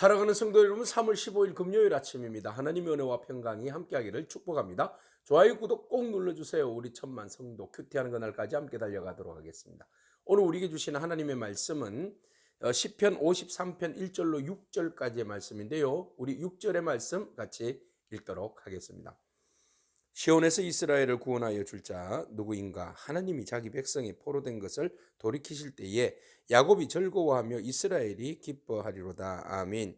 사랑하는 성도 여러분, 3월 15일 금요일 아침입니다. 하나님의 은혜와 평강이 함께하기를 축복합니다. 좋아요, 구독 꼭 눌러주세요. 우리 천만 성도 큐티하는 그날까지 함께 달려가도록 하겠습니다. 오늘 우리에게 주시는 하나님의 말씀은 시편 53편 1절로 6절까지의 말씀인데요. 우리 6절의 말씀 같이 읽도록 하겠습니다. 시온에서 이스라엘을 구원하여 줄 자 누구인가? 하나님이 자기 백성이 포로된 것을 돌이키실 때에 야곱이 즐거워하며 이스라엘이 기뻐하리로다. 아멘.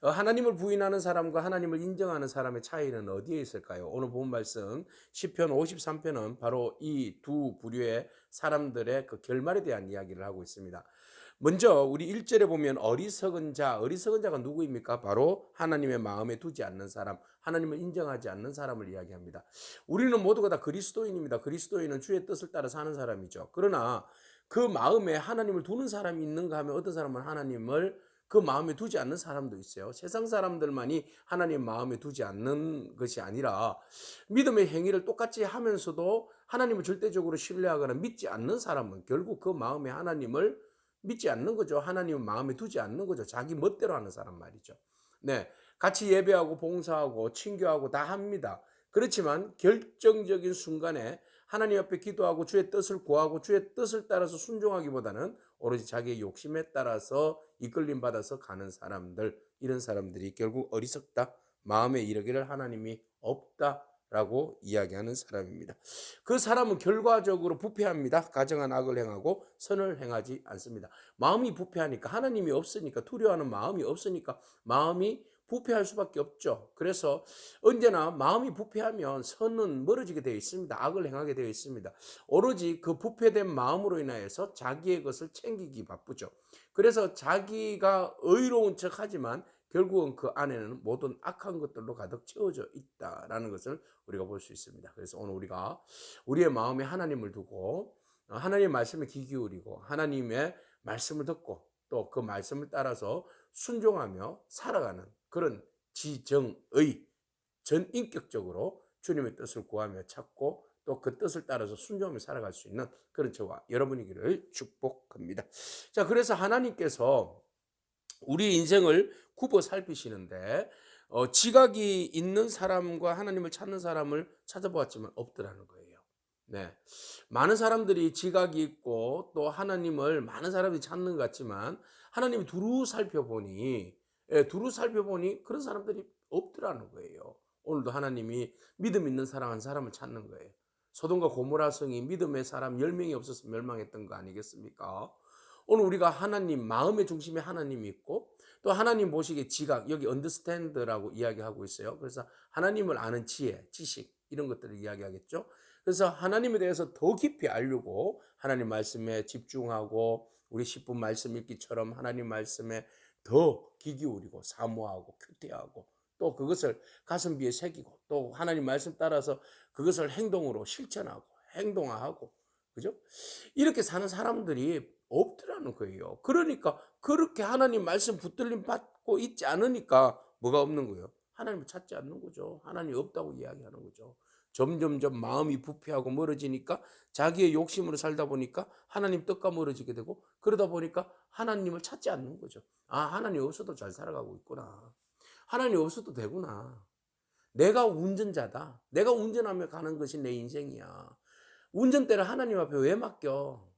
하나님을 부인하는 사람과 하나님을 인정하는 사람의 차이는 어디에 있을까요? 오늘 본 말씀 시편 53편은 바로 이 두 부류의 사람들의 그 결말에 대한 이야기를 하고 있습니다. 먼저 우리 1절에 보면 어리석은 자가 누구입니까? 바로 하나님의 마음에 두지 않는 사람, 하나님을 인정하지 않는 사람을 이야기합니다. 우리는 모두가 다 그리스도인입니다. 그리스도인은 주의 뜻을 따라 사는 사람이죠. 그러나 그 마음에 하나님을 두는 사람이 있는가 하면 어떤 사람은 하나님을 그 마음에 두지 않는 사람도 있어요. 세상 사람들만이 하나님 마음에 두지 않는 것이 아니라 믿음의 행위를 똑같이 하면서도 하나님을 절대적으로 신뢰하거나 믿지 않는 사람은 결국 그 마음에 하나님을 믿지 않는 거죠. 하나님은 마음에 두지 않는 거죠. 자기 멋대로 하는 사람 말이죠. 네, 같이 예배하고 봉사하고 친교하고 다 합니다. 그렇지만 결정적인 순간에 하나님 앞에 기도하고 주의 뜻을 구하고 주의 뜻을 따라서 순종하기보다는 오로지 자기의 욕심에 따라서 이끌림 받아서 가는 사람들, 이런 사람들이 결국 어리석다, 마음에 이르기를 하나님이 없다라고 이야기하는 사람입니다. 그 사람은 결과적으로 부패합니다. 가정한 악을 행하고 선을 행하지 않습니다. 마음이 부패하니까, 하나님이 없으니까, 두려워하는 마음이 없으니까 마음이 부패할 수밖에 없죠. 그래서 언제나 마음이 부패하면 선은 멀어지게 되어 있습니다. 악을 행하게 되어 있습니다. 오로지 그 부패된 마음으로 인하여서 자기의 것을 챙기기 바쁘죠. 그래서 자기가 의로운 척하지만 결국은 그 안에는 모든 악한 것들로 가득 채워져 있다라는 것을 우리가 볼 수 있습니다. 그래서 오늘 우리가 우리의 마음에 하나님을 두고 하나님의 말씀에 귀 기울이고 하나님의 말씀을 듣고 또 그 말씀을 따라서 순종하며 살아가는 그런 지정의 전인격적으로 주님의 뜻을 구하며 찾고 또 그 뜻을 따라서 순종하며 살아갈 수 있는 그런 저와 여러분이기를 축복합니다. 자, 그래서 하나님께서 우리 인생을 굽어 살피시는데 지각이 있는 사람과 하나님을 찾는 사람을 찾아보았지만 없더라는 거예요. 네, 많은 사람들이 지각이 있고 또 하나님을 많은 사람들이 찾는 것 같지만 하나님이 두루 살펴보니 그런 사람들이 없더라는 거예요. 오늘도 하나님이 믿음 있는 사람 한 사람을 찾는 거예요. 소돔과 고모라 성이 믿음의 사람 10명이 없어서 멸망했던 거 아니겠습니까? 오늘 우리가 하나님, 마음의 중심에 하나님이 있고 또 하나님 보시기에 지각, 여기 understand라고 이야기하고 있어요. 그래서 하나님을 아는 지혜, 지식 이런 것들을 이야기하겠죠. 그래서 하나님에 대해서 더 깊이 알려고 하나님 말씀에 집중하고 우리 10분 말씀 읽기처럼 하나님 말씀에 더 귀 기울이고 사모하고 큐티하고 또 그것을 가슴비에 새기고 또 하나님 말씀 따라서 그것을 행동으로 실천하고 행동화하고, 그죠? 이렇게 사는 사람들이 없더라는 거예요. 그러니까 그렇게 하나님 말씀 붙들림 받고 있지 않으니까 뭐가 없는 거예요? 하나님을 찾지 않는 거죠. 하나님이 없다고 이야기하는 거죠. 점점점 마음이 부패하고 멀어지니까 자기의 욕심으로 살다 보니까 하나님 뜻과 멀어지게 되고 그러다 보니까 하나님을 찾지 않는 거죠. 아, 하나님 없어도 잘 살아가고 있구나. 하나님 없어도 되구나. 내가 운전자다. 내가 운전하며 가는 것이 내 인생이야. 운전대를 하나님 앞에 왜 맡겨?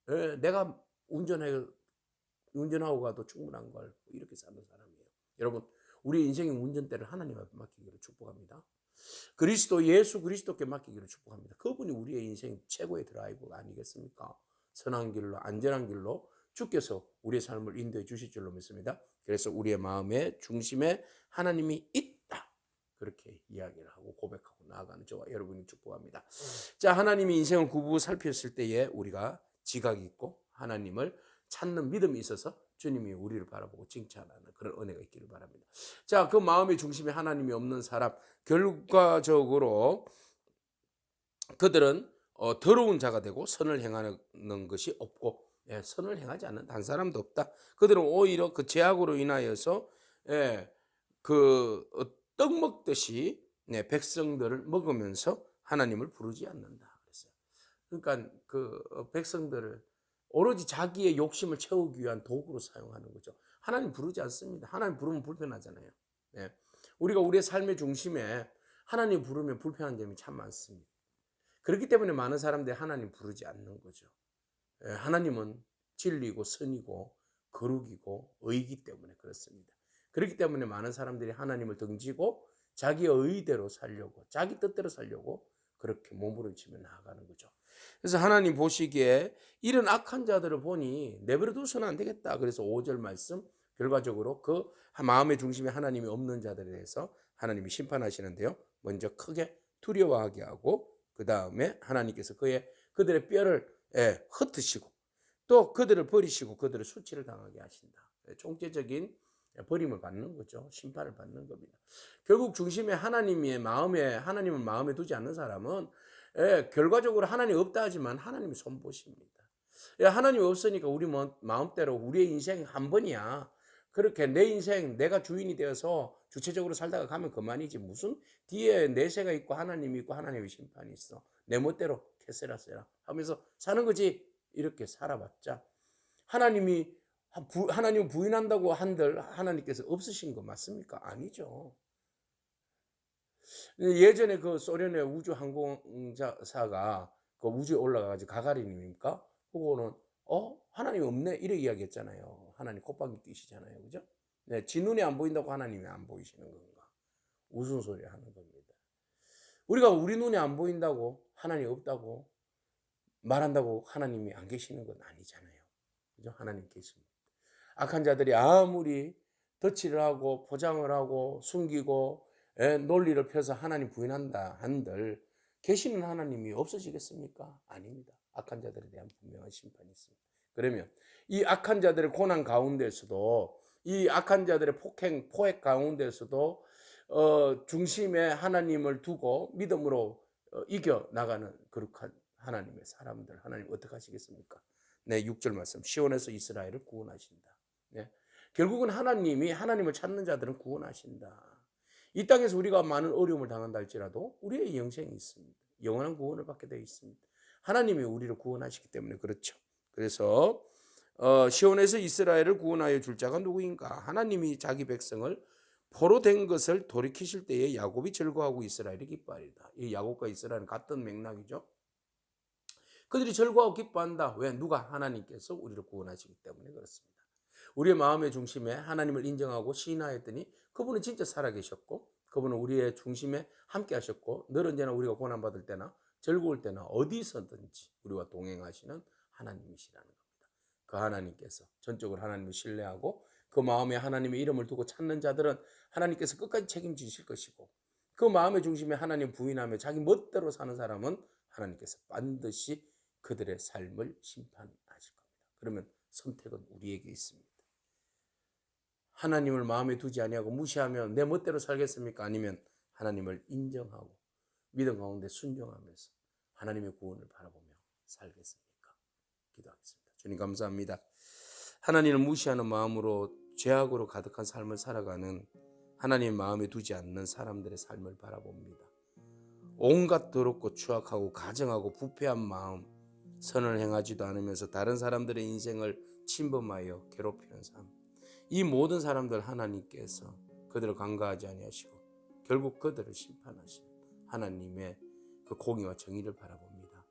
예, 내가 운전하고 가도 충분한 걸 이렇게 사는 사람이에요. 여러분, 우리 인생의 운전대를 하나님 앞에 맡기기를 축복합니다. 그리스도 예수 그리스도께 맡기기를 축복합니다. 그분이 우리의 인생 최고의 드라이버가 아니겠습니까? 선한 길로 안전한 길로 주께서 우리의 삶을 인도해 주실 줄로 믿습니다. 그래서 우리의 마음의 중심에 하나님이 있다, 그렇게 이야기를 하고 고백하고 나아가는 저와 여러분이 축복합니다. 자, 하나님이 인생을 구부 살폈을 때에 우리가 지각이 있고 하나님을 찾는 믿음이 있어서 주님이 우리를 바라보고 칭찬하는 그런 은혜가 있기를 바랍니다. 자, 그 마음의 중심에 하나님이 없는 사람, 결과적으로 그들은 더러운 자가 되고 선을 행하는 것이 없고, 선을 행하지 않는 한 사람도 없다. 그들은 오히려 그 죄악으로 인하여서 떡 먹듯이 백성들을 먹으면서 하나님을 부르지 않는다 그랬어요. 그러니까 그 백성들을 오로지 자기의 욕심을 채우기 위한 도구로 사용하는 거죠. 하나님 부르지 않습니다. 하나님 부르면 불편하잖아요. 네. 우리가 우리의 삶의 중심에 하나님 부르면 불편한 점이 참 많습니다. 그렇기 때문에 많은 사람들이 하나님 부르지 않는 거죠. 예, 하나님은 진리고 선이고 거룩이고 의이기 때문에 그렇습니다. 그렇기 때문에 많은 사람들이 하나님을 등지고 자기의 의대로 살려고, 자기 뜻대로 살려고 그렇게 몸부림치며 나아가는 거죠. 그래서 하나님 보시기에 이런 악한 자들을 보니 내버려 둬서는 안 되겠다. 그래서 5절 말씀 결과적으로 그 마음의 중심에 하나님이 없는 자들에 대해서 하나님이 심판하시는데요. 먼저 크게 두려워하게 하고 그 다음에 하나님께서 그들의 뼈를 흩으시고 또 그들을 버리시고 그들을 수치를 당하게 하신다. 총체적인 버림을 받는 거죠. 심판을 받는 겁니다. 결국 중심에 하나님을 마음에 두지 않는 사람은 결과적으로 하나님 없다 하지만 하나님이 손보십니다. 하나님이 없으니까 우리 마음대로 우리의 인생 한 번이야. 그렇게 내 인생 내가 주인이 되어서 주체적으로 살다가 가면 그만이지. 무슨 뒤에 내세가 있고 하나님이 있고 하나님의 심판이 있어. 내 멋대로 캐세라세라 하면서 사는 거지. 이렇게 살아봤자 하나님을 부인한다고 한들 하나님께서 없으신 거 맞습니까? 아니죠. 예전에 그 소련의 우주항공사가 그 우주에 올라가가지고 가가린입니까? 그거는 하나님 없네 이래 이야기했잖아요. 하나님 콧방귀 끼시잖아요, 그죠? 네, 지 눈에 안 보인다고 하나님이 안 보이시는 건가? 무슨 소리 하는 겁니다. 우리가 우리 눈에 안 보인다고 하나님 없다고 말한다고 하나님이 안 계시는 건 아니잖아요, 그죠? 하나님 계십니다. 악한 자들이 아무리 덧칠을 하고 포장을 하고 숨기고 논리를 펴서 하나님 부인한다 한들 계시는 하나님이 없어지겠습니까? 아닙니다. 악한 자들에 대한 분명한 심판이 있습니다. 그러면 이 악한 자들의 고난 가운데서도 이 악한 자들의 포획 가운데서도 중심에 하나님을 두고 믿음으로 이겨나가는 거룩한 하나님의 사람들, 하나님 어떻게 하시겠습니까? 네, 6절 말씀. 시온에서 이스라엘을 구원하신다. 네. 결국은 하나님을 찾는 자들은 구원하신다. 이 땅에서 우리가 많은 어려움을 당한다 할지라도 우리의 영생이 있습니다. 영원한 구원을 받게 되어 있습니다. 하나님이 우리를 구원하시기 때문에 그렇죠. 그래서 시온에서 이스라엘을 구원하여 줄 자가 누구인가? 하나님이 자기 백성을 포로된 것을 돌이키실 때에 야곱이 즐거워하고 이스라엘이 기뻐하리다. 이 야곱과 이스라엘은 같은 맥락이죠. 그들이 즐거워하고 기뻐한다. 왜? 누가? 하나님께서 우리를 구원하시기 때문에 그렇습니다. 우리의 마음의 중심에 하나님을 인정하고 신하였더니 그분은 진짜 살아계셨고 그분은 우리의 중심에 함께 하셨고 늘 언제나 우리가 고난받을 때나 즐거울 때나 어디서든지 우리와 동행하시는 하나님이시라는 겁니다. 그 하나님께서 전적으로 하나님을 신뢰하고 그 마음에 하나님의 이름을 두고 찾는 자들은 하나님께서 끝까지 책임지실 것이고 그 마음의 중심에 하나님 부인하며 자기 멋대로 사는 사람은 하나님께서 반드시 그들의 삶을 심판하실 겁니다. 그러면 선택은 우리에게 있습니다. 하나님을 마음에 두지 아니하고 무시하면 내 멋대로 살겠습니까? 아니면 하나님을 인정하고 믿음 가운데 순종하면서 하나님의 구원을 바라보며 살겠습니까? 기도하겠습니다. 주님 감사합니다. 하나님을 무시하는 마음으로 죄악으로 가득한 삶을 살아가는 하나님 마음에 두지 않는 사람들의 삶을 바라봅니다. 온갖 더럽고 추악하고 가증하고 부패한 마음, 선을 행하지도 않으면서 다른 사람들의 인생을 침범하여 괴롭히는 삶. 이 모든 사람들 하나님께서 그들을 간과하지 아니하시고 결국 그들을 심판하시는 하나님의 그 공의와 정의를 바라봅니다.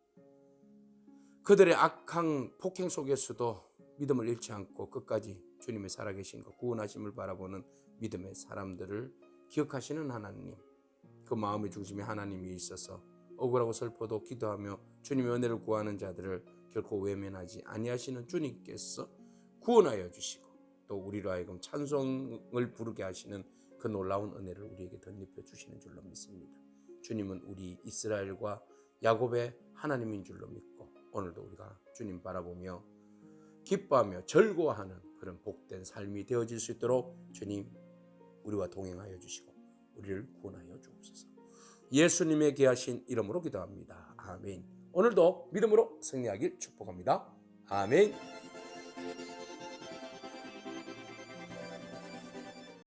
그들의 악한 폭행 속에서도 믿음을 잃지 않고 끝까지 주님의 살아계신 것 구원하심을 바라보는 믿음의 사람들을 기억하시는 하나님, 그 마음의 중심에 하나님이 있어서 억울하고 슬퍼도 기도하며 주님의 은혜를 구하는 자들을 결코 외면하지 아니하시는 주님께서 구원하여 주시고 또 우리로 하여금 찬송을 부르게 하시는 그 놀라운 은혜를 우리에게 덧입혀 주시는 줄로 믿습니다. 주님은 우리 이스라엘과 야곱의 하나님인 줄로 믿고 오늘도 우리가 주님 바라보며 기뻐하며 즐거워하는 그런 복된 삶이 되어질 수 있도록 주님 우리와 동행하여 주시고 우리를 구원하여 주옵소서. 예수님의 귀하신 이름으로 기도합니다. 아멘. 오늘도 믿음으로 승리하길 축복합니다. 아멘.